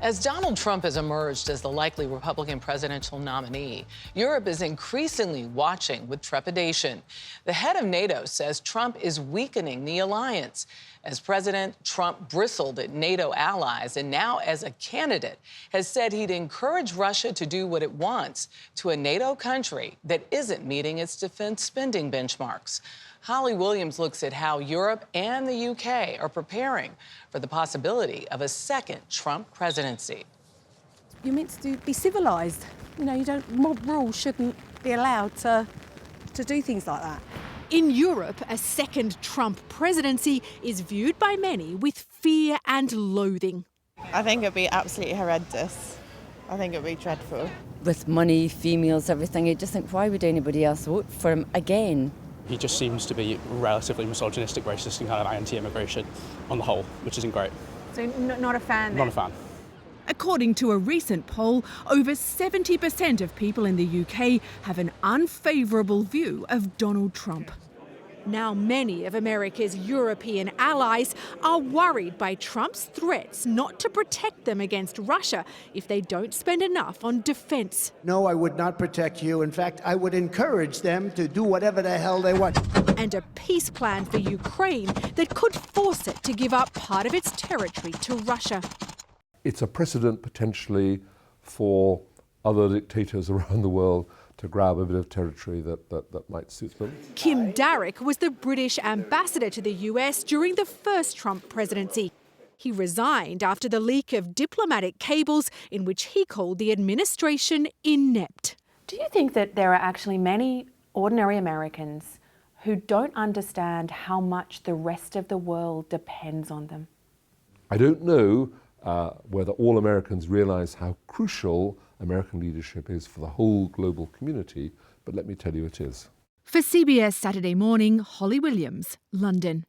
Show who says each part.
Speaker 1: As Donald Trump has emerged as the likely Republican presidential nominee, Europe is increasingly watching with trepidation. The head of NATO says Trump is weakening the alliance. As President Trump bristled at NATO allies and now as a candidate has said he'd encourage Russia to do what it wants to a NATO country that isn't meeting its defense spending benchmarks. Holly Williams looks at how Europe and the UK are preparing for the possibility of a second Trump presidency.
Speaker 2: You're meant to be civilised. You know, mob rule shouldn't be allowed to do things like that.
Speaker 3: In Europe, a second Trump presidency is viewed by many with fear and loathing.
Speaker 4: I think it'd be absolutely horrendous. I think it'd be dreadful.
Speaker 5: With money, females, everything, you just think, why would anybody else vote for him again?
Speaker 6: He just seems to be relatively misogynistic, racist and kind of anti-immigration on the whole, which isn't great.
Speaker 7: So not a fan then?
Speaker 6: Not a fan.
Speaker 3: According to a recent poll, over 70% of people in the UK have an unfavourable view of Donald Trump. Now many of America's European allies are worried by Trump's threats not to protect them against Russia if they don't spend enough on defence.
Speaker 8: No, I would not protect you. In fact, I would encourage them to do whatever the hell they want.
Speaker 3: And a peace plan for Ukraine that could force it to give up part of its territory to Russia.
Speaker 9: It's a precedent potentially for other dictators around the world to grab a bit of territory that might suit them.
Speaker 3: Kim Darroch was the British ambassador to the US during the first Trump presidency. He resigned after the leak of diplomatic cables in which he called the administration inept.
Speaker 7: Do you think that there are actually many ordinary Americans who don't understand how much the rest of the world depends on them?
Speaker 9: I don't know whether all Americans realise how crucial American leadership is for the whole global community, but let me tell you it is.
Speaker 3: For CBS Saturday Morning, Holly Williams, London.